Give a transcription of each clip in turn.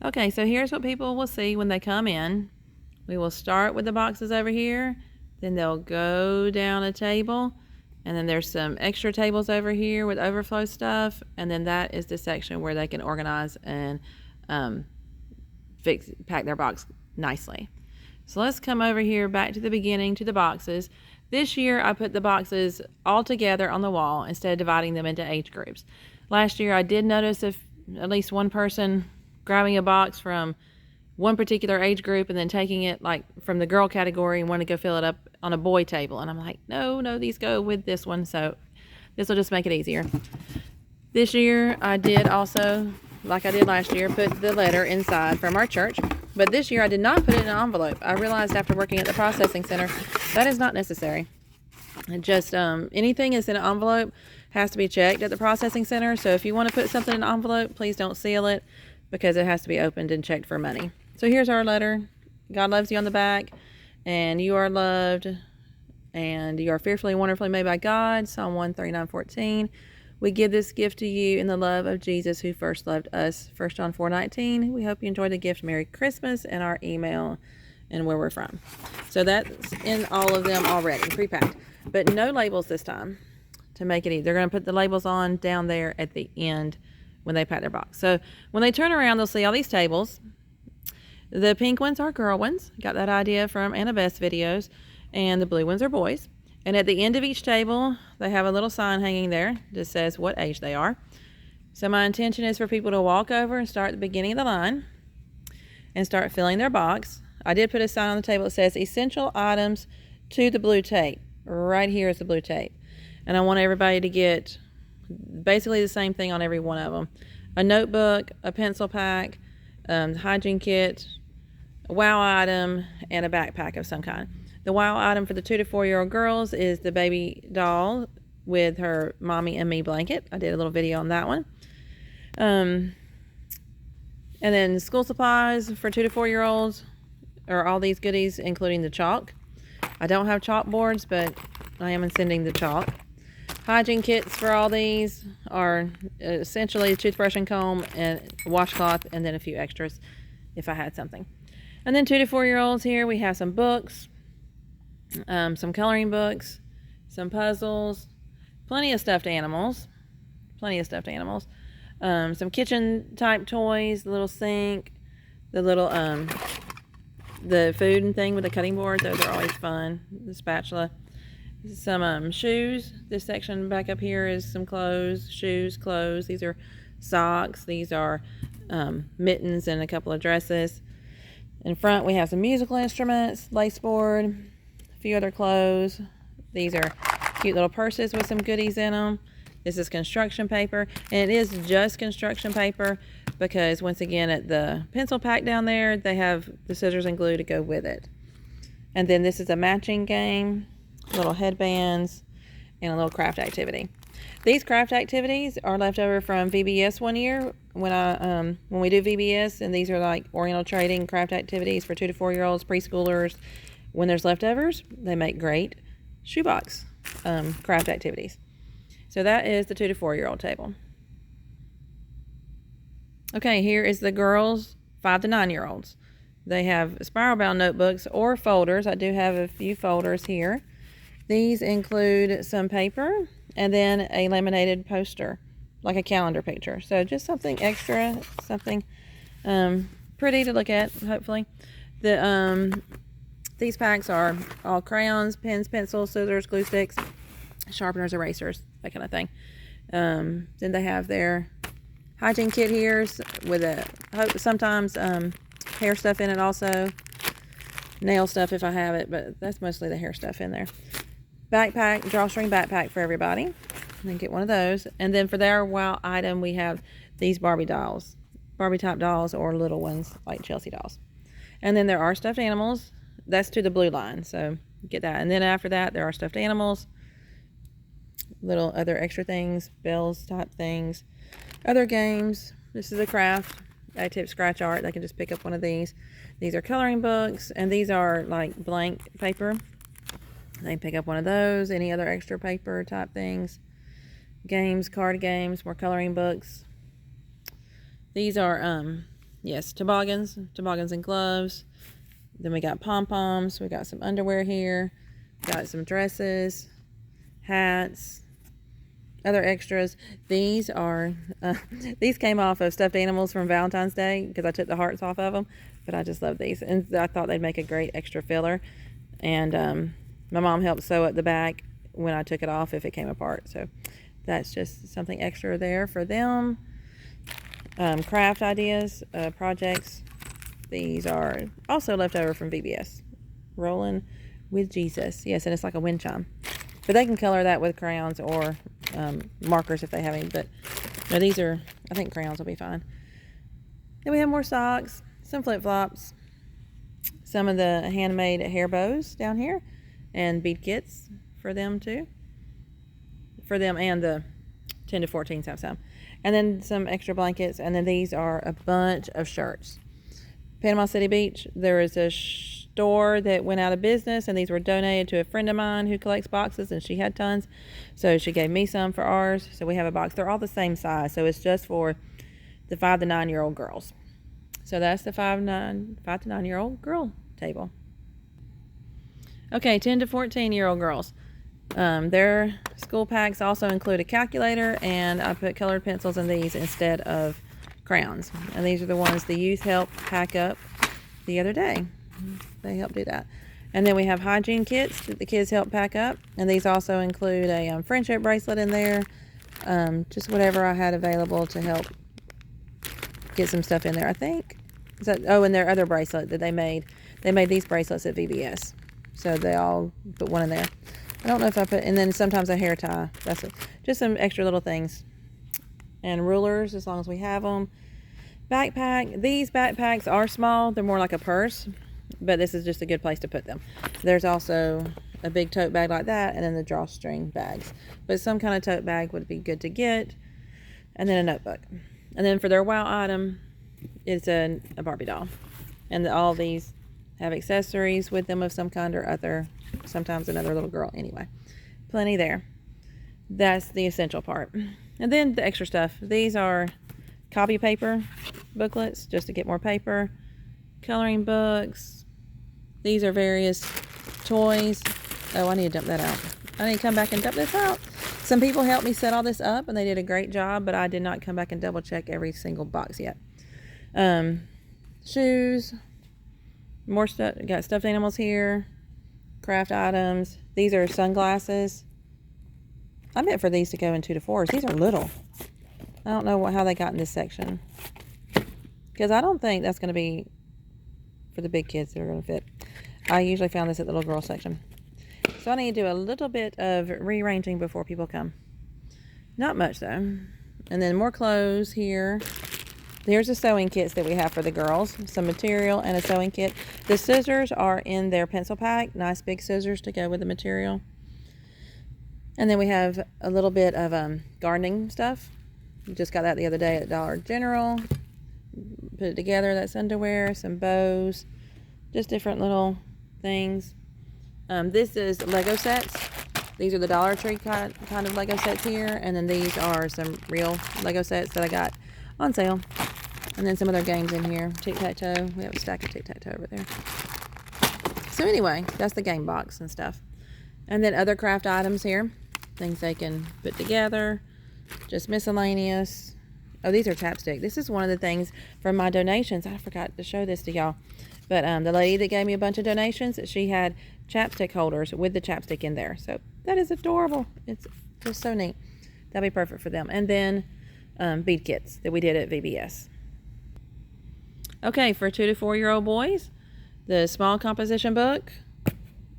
Okay, so here's what people will see when they come in. We will start with the boxes over here, then they'll go down a table, and then there's some extra tables over here with overflow stuff, and then that is the section where they can organize and um, pack their box nicely. So let's come over here back to the beginning to the boxes. This year I put the boxes all together on the wall instead of dividing them into age groups. Last year I did notice if at least one person grabbing a box from one particular age group and then taking it like from the girl category and wanting to go fill it up on a boy table. And I'm like, no, these go with this one. So this will just make it easier. This year I did also, like I did last year, put the letter inside from our church. But this year I did not put it in an envelope. I realized after working at the processing center that is not necessary. Just anything that's in an envelope has to be checked at the processing center. So if you want to put something in an envelope, please don't seal it because it has to be opened and checked for money. So here's our letter. God loves you on the back, and you are loved, and you are fearfully and wonderfully made by God. Psalm 139:14. We give this gift to you in the love of Jesus who first loved us. 1 John 4:19. We hope you enjoyed the gift. Merry Christmas, and our email and where we're from. So that's in all of them already, pre-packed. But no labels this time to make it easy. They're going to put the labels on down there at the end when they pack their box. So when they turn around, they'll see all these tables. The pink ones are girl ones. Got that idea from Annabeth's videos. And the blue ones are boys. And at the end of each table, they have a little sign hanging there that says what age they are. So my intention is for people to walk over and start at the beginning of the line and start filling their box. I did put a sign on the table that says essential items to the blue tape. Right here is the blue tape. And I want everybody to get basically the same thing on every one of them. A notebook, a pencil pack, hygiene kit, a wow item, and a backpack of some kind. The wow item for the 2 to 4 year old girls is the baby doll with her mommy and me blanket. I did a little video on that one. And then school supplies for 2 to 4 year olds are all these goodies, including the chalk. I don't have chalkboards, but I am sending the chalk. Hygiene kits for all these are essentially a toothbrush and comb and washcloth, and then a few extras if I had something. And then 2 to 4 year olds here, we have some books, some coloring books, some puzzles, plenty of stuffed animals, some kitchen type toys, the little sink, the little the food and thing with the cutting board. Those are always fun. The spatula. Some shoes. This section back up here is some clothes, shoes, clothes. These are socks. These are mittens and a couple of dresses. In front we have some musical instruments, lace board, a few other clothes. These are cute little purses with some goodies in them. This is construction paper, and it is just construction paper because once again at the pencil pack down there they have the scissors and glue to go with it. And then this is a matching game, little headbands, and a little craft activity. These craft activities are left over from VBS one year when we do VBS, and these are like Oriental trading craft activities for 2 to 4 year olds, preschoolers. When there's leftovers, they make great shoebox craft activities. So that is the 2 to 4 year old table. Okay, here is the girls 5 to 9 year olds. They have spiral bound notebooks or folders. I do have a few folders here. These include some paper and then a laminated poster, like a calendar picture. So just something extra, something pretty to look at, hopefully. These packs are all crayons, pens, pencils, scissors, glue sticks, sharpeners, erasers, that kind of thing. Then they have their hygiene kit here with sometimes hair stuff in it also. Nail stuff if I have it, but that's mostly the hair stuff in there. Backpack, drawstring backpack for everybody. And then get one of those. And then for their wow item, we have these Barbie dolls. Barbie type dolls or little ones like Chelsea dolls. And then there are stuffed animals. That's to the blue line, so get that. And then after that, there are stuffed animals. Little other extra things, bells type things. Other games. This is a craft. Active scratch art. They can just pick up one of these. These are coloring books, and these are like blank paper. They can pick up one of those. Any other extra paper type things. Games, card games, more coloring books. These are Yes, toboggans and gloves. Then we got pom-poms. We got some underwear here. Got some dresses, hats, other extras. These are, these came off of stuffed animals from Valentine's Day because I took the hearts off of them. But I just love these. And I thought they'd make a great extra filler. And my mom helped sew at the back when I took it off if it came apart. So that's just something extra there for them. Craft ideas, projects. These are also left over from VBS. Rolling with Jesus. Yes, and it's like a wind chime. But they can color that with crayons or markers if they have any. But no, these are, I think crayons will be fine. Then we have more socks, some flip-flops, some of the handmade hair bows down here, and bead kits for them too. For them and the 10 to 14s have some. And then some extra blankets. And then these are a bunch of shirts. Panama City Beach, there is a store that went out of business, and these were donated to a friend of mine who collects boxes, and she had tons. So she gave me some for ours. So we have a box. They're all the same size. So it's just for the 5 to 9-year-old girls. So that's the 5 to 9-year-old girl table. Okay, 10 to 14-year-old girls. Their school packs also include a calculator, and I put colored pencils in these instead of crayons. And these are the ones the youth helped pack up the other day. They helped do that. And then we have hygiene kits that the kids help pack up. And these also include a friendship bracelet in there. Just whatever I had available to help get some stuff in there, I think. Is that, oh, and their other bracelet that they made. They made these bracelets at VBS. So they all put one in there. I don't know if I put, and then sometimes a hair tie. That's it. Just some extra little things. And rulers, as long as we have them. Backpack. These backpacks are small. They're more like a purse, but this is just a good place to put them. There's also a big tote bag like that, and then the drawstring bags. But some kind of tote bag would be good to get. And then a notebook. And then for their wow item, it's a Barbie doll. And all these have accessories with them of some kind or other. Sometimes another little girl. Anyway, plenty there. That's the essential part. And then the extra stuff. These are copy paper booklets, just to get more paper. Coloring books. These are various toys. Oh, I need to dump that out. I need to come back and dump this out. Some people helped me set all this up, and they did a great job, but I did not come back and double check every single box yet. Shoes. More stuff. Got stuffed animals here. Craft items. These are sunglasses. I meant for these to go in 2 to 4s. These are little. I don't know how they got in this section. Because I don't think that's going to be for the big kids that are going to fit. I usually found this at the little girl section. So I need to do a little bit of rearranging before people come. Not much though. And then more clothes here. Here's the sewing kits that we have for the girls. Some material and a sewing kit. The scissors are in their pencil pack. Nice big scissors to go with the material. And then we have a little bit of gardening stuff. Just got that the other day at Dollar General. Put it together. That's underwear, some bows, just different little things. This is Lego sets. These are the Dollar Tree kind of Lego sets here. And then these are some real Lego sets that I got on sale. And then some other games in here. Tic-tac-toe. We have a stack of tic-tac-toe over there. So anyway, that's the game box and stuff. And then other craft items here. Things they can put together. Just miscellaneous. Oh, these are chapstick. This is one of the things from my donations. I forgot to show this to y'all. But the lady that gave me a bunch of donations, she had chapstick holders with the chapstick in there. So that is adorable. It's just so neat. That'll be perfect for them. And then bead kits that we did at VBS. Okay, for 2 to 4-year-old boys, the small composition book.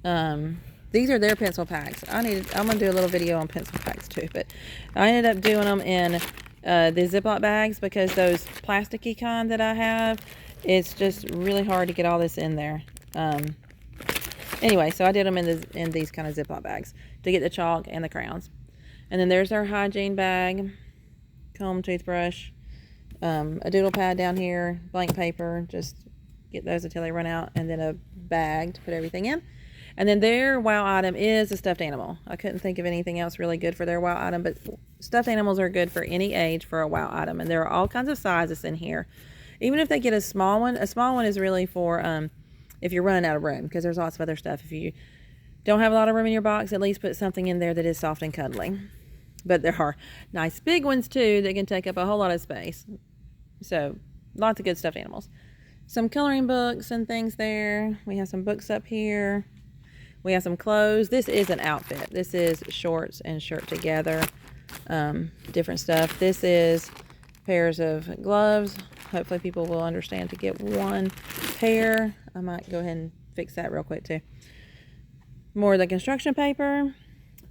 These are their pencil packs. I'm gonna do a little video on pencil packs too, but I ended up doing them in the Ziploc bags because those plasticky kind that I have, it's just really hard to get all this in there. Anyway, so I did them in these kind of Ziploc bags to get the chalk and the crayons. And then there's our hygiene bag, comb, toothbrush, a doodle pad down here, blank paper, just get those until they run out, and then a bag to put everything in. And then their wow item is a stuffed animal. I couldn't think of anything else really good for their wow item, but stuffed animals are good for any age for a wow item. And there are all kinds of sizes in here. Even if they get a small one is really for if you're running out of room, because there's lots of other stuff. If you don't have a lot of room in your box, at least put something in there that is soft and cuddly. But there are nice big ones too that can take up a whole lot of space. So lots of good stuffed animals. Some coloring books and things there. We have some books up here. We have some clothes. This is an outfit. This is shorts and shirt together. Different stuff. This is pairs of gloves. Hopefully people will understand to get one pair. I might go ahead and fix that real quick too. More of the construction paper.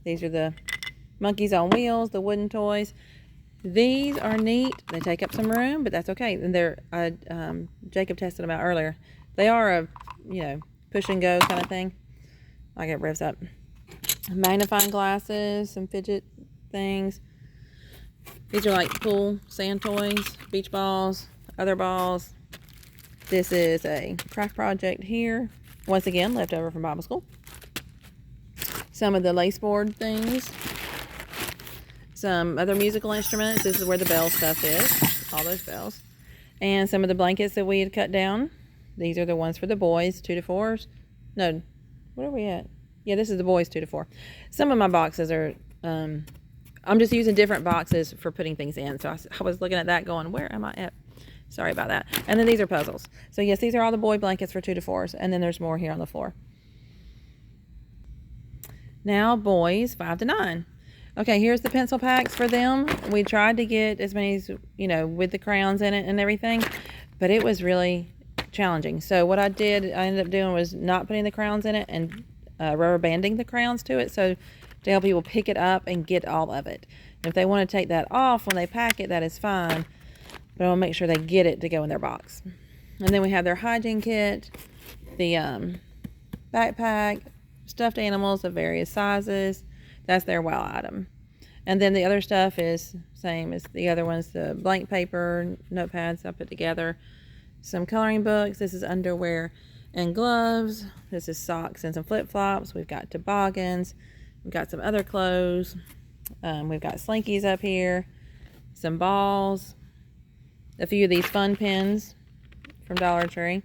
These are the monkeys on wheels, the wooden toys. These are neat. They take up some room, but that's okay. And they're Jacob tested them out earlier. They are a push and go kind of thing. I get revs up. Magnifying glasses, some fidget things. These are like pool sand toys, beach balls, other balls. This is a craft project here. Once again, left over from Bible school. Some of the lace board things. Some other musical instruments. This is where the bell stuff is. All those bells. And some of the blankets that we had cut down. These are the ones for the boys, 2 to 4s. No, where are we at? Yeah, this is the boys, 2 to 4. Some of my boxes are, I'm just using different boxes for putting things in. So I was looking at that going, where am I at? Sorry about that. And then these are puzzles. So yes, these are all the boy blankets for 2 to 4s. And then there's more here on the floor. Now boys 5 to 9. Okay, here's the pencil packs for them. We tried to get as many as, with the crayons in it and everything, but it was really challenging. So what I ended up doing was not putting the crayons in it and rubber banding the crayons to it, so to help people pick it up and get all of it. And if they want to take that off when they pack it, that is fine, but I want to make sure they get it to go in their box. And then we have their hygiene kit, the backpack, stuffed animals of various sizes. That's their wow item. And then the other stuff is same as the other ones, the blank paper, notepads I put together, some coloring books. This is underwear and gloves. This is socks and some flip-flops. We've got toboggans. We've got some other clothes. We've got slinkies up here, some balls, a few of these fun pins from Dollar Tree.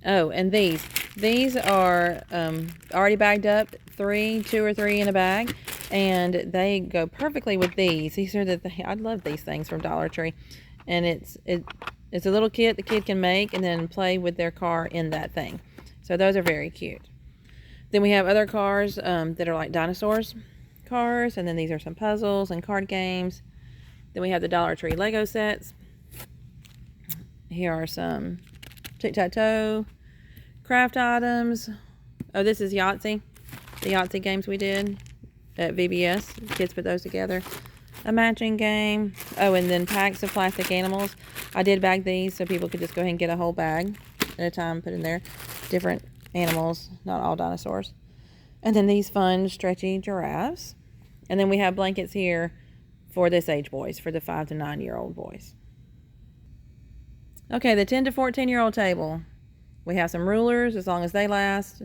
Oh, and these are already bagged up, 2 or 3 in a bag, and they go perfectly with these. These are I love these things from Dollar Tree, and it's a little kit the kid can make and then play with their car in that thing. So those are very cute. Then we have other cars that are like dinosaurs cars, and then these are some puzzles and card games. Then we have the Dollar Tree Lego sets. Here are some tic-tac-toe, craft items. Oh, this is Yahtzee. The Yahtzee games we did at VBS. Kids put those together. A matching game. Oh, and then packs of plastic animals. I did bag these so people could just go ahead and get a whole bag at a time, put in there. Different animals, not all dinosaurs. And then these fun, stretchy giraffes. And then we have blankets here for this age boys, for the 5 to 9-year-old boys. Okay, the 10 to 14-year-old table. We have some rulers, as long as they last.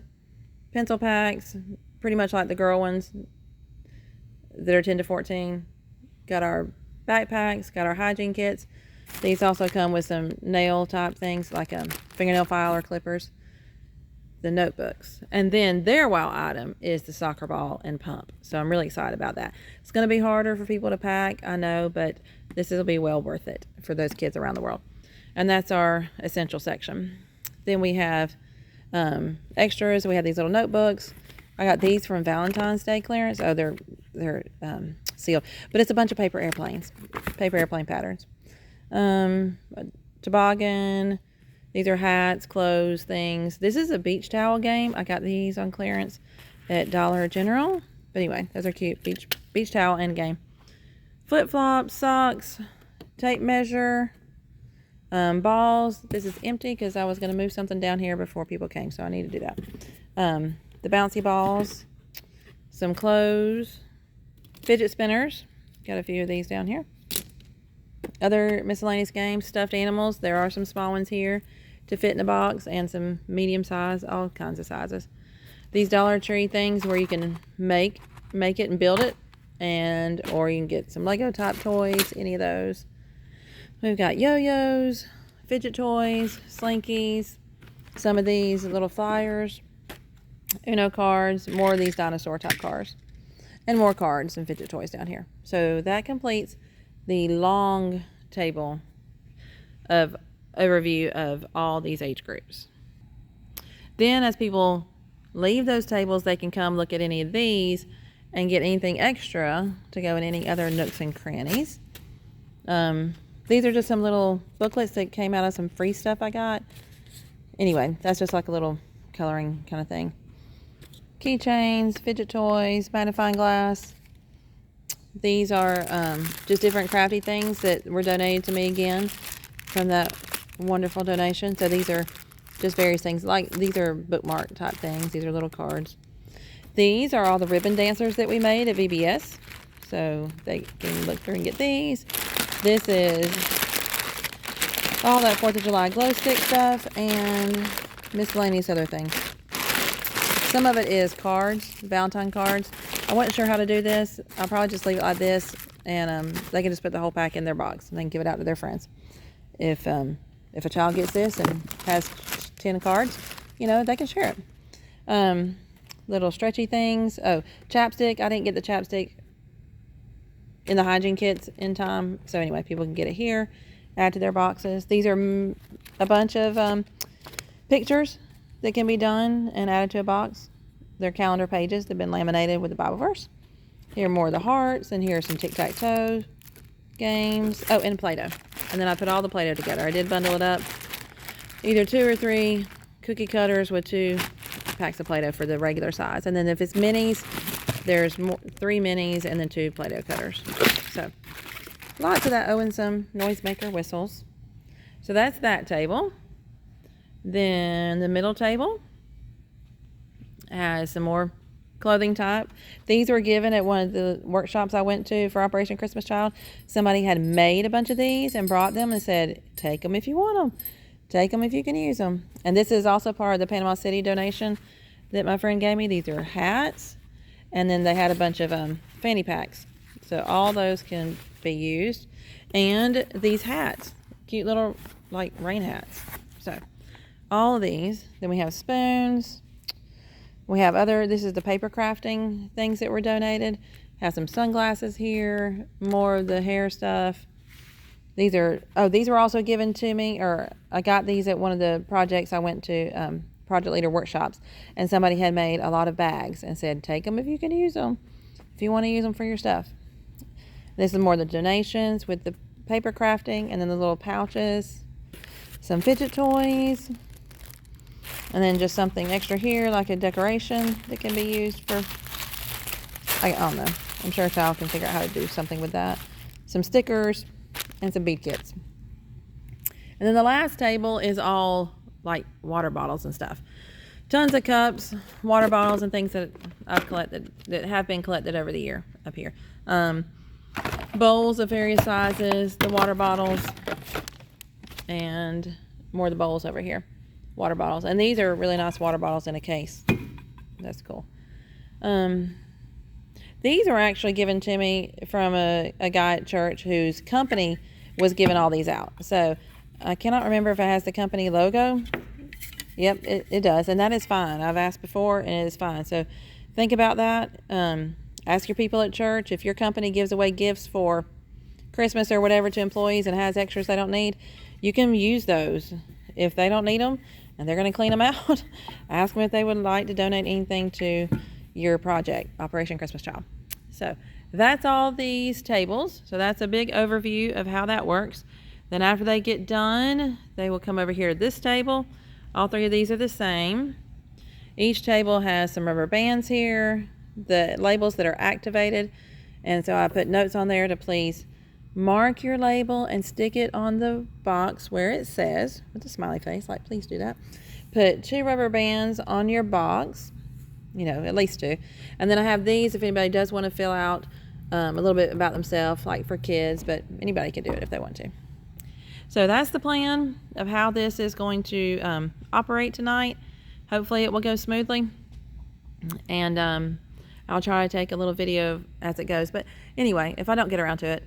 Pencil packs, pretty much like the girl ones that are 10 to 14. Got our backpacks, got our hygiene kits. These also come with some nail type things, like a fingernail file or clippers. The notebooks. And then their wow item is the soccer ball and pump. So I'm really excited about that. It's going to be harder for people to pack, I know, but this will be well worth it for those kids around the world. And that's our essential section. Then we have extras. We have these little notebooks. I got these from Valentine's Day clearance. Oh, they're sealed. But it's a bunch of paper airplanes. Paper airplane patterns. A toboggan. These are hats, clothes, things. This is a beach towel game. I got these on clearance at Dollar General. But anyway, those are cute. Beach towel and game. Flip-flops, socks, tape measure, balls. This is empty because I was going to move something down here before people came, so I need to do that. The bouncy balls, some clothes, fidget spinners. Got a few of these down here. Other miscellaneous games, stuffed animals. There are some small ones here to fit in the box, and some medium size, all kinds of sizes. These Dollar Tree things where you can make it and build it, or you can get some Lego type toys, any of those. We've got yo-yos, fidget toys, slinkies, some of these little flyers, Uno cards, more of these dinosaur type cars, and more cards and fidget toys down here. So that completes the long table of overview of all these age groups. Then as people leave those tables, they can come look at any of these and get anything extra to go in any other nooks and crannies. These are just some little booklets that came out of some free stuff I got. Anyway, that's just like a little coloring kind of thing. Keychains, fidget toys, magnifying glass. These are just different crafty things that were donated to me again from that wonderful donation. So these are just various things. Like these are bookmark type things. These are little cards. These are all the ribbon dancers that we made at VBS. So they can look through and get these. This is all that 4th of July glow stick stuff and miscellaneous other things. Some of it is cards, Valentine cards. I wasn't sure how to do this. I'll probably just leave it like this, and they can just put the whole pack in their box and they can give it out to their friends. If a child gets this and has 10 cards, you know, they can share it. Little stretchy things. Oh, chapstick. I didn't get the chapstick in the hygiene kits in time. So anyway, people can get it here, add to their boxes. These are a bunch of pictures that can be done and added to a box. They're calendar pages that have been laminated with the Bible verse. Here are more of the hearts, and here are some tic-tac-toe games. Oh, and Play-Doh. And then I put all the Play-Doh together. I did bundle it up. Either 2 or 3 cookie cutters with 2 packs of Play-Doh for the regular size. And then if it's minis, there's 3 minis and then 2 Play-Doh cutters. So lots of that. Oh, and some noisemaker whistles. So that's that table. Then the middle table has some more clothing type. These were given at one of the workshops I went to for Operation Christmas Child. Somebody had made a bunch of these and brought them and said, take them if you want them. Take them if you can use them. And this is also part of the Panama City donation that my friend gave me. These are hats. And then they had a bunch of fanny packs. So all those can be used. And these hats. Cute little, like, rain hats. So all of these. Then we have spoons. We have this is the paper crafting things that were donated. Have some sunglasses here. More of the hair stuff. These were also given to me, or I got these at one of the projects I went to, project leader workshops. And somebody had made a lot of bags and said, take them if you can use them. If you want to use them for your stuff. This is more of the donations with the paper crafting, and then the little pouches. Some fidget toys. And then just something extra here, like a decoration that can be used for, I don't know. I'm sure a child can figure out how to do something with that. Some stickers and some bead kits. And then the last table is all like water bottles and stuff. Tons of cups, water bottles, and things that I've collected, that have been collected over the year up here. Bowls of various sizes, the water bottles, and more of the bowls over here. Water bottles, and these are really nice water bottles in a case. That's cool. These were actually given to me from a guy at church whose company was giving all these out. So I cannot remember if it has the company logo. Yep, it does, and that is fine. I've asked before, and it is fine. So think about that. Ask your people at church if your company gives away gifts for Christmas or whatever to employees and has extras they don't need. You can use those if they don't need them. And they're going to clean them out. Ask them if they would like to donate anything to your project, Operation Christmas Child. So that's all these tables. So that's a big overview of how that works. Then after they get done, they will come over here to this table. All 3 of these are the same. Each table has some rubber bands here, the labels that are activated. And so I put notes on there to please mark your label and stick it on the box where it says, with a smiley face, like please do that. Put 2 rubber bands on your box, you know, at least 2. And then I have these if anybody does want to fill out a little bit about themselves, like for kids, but anybody can do it if they want to. So that's the plan of how this is going to operate tonight. Hopefully it will go smoothly. And I'll try to take a little video as it goes. But anyway, if I don't get around to it,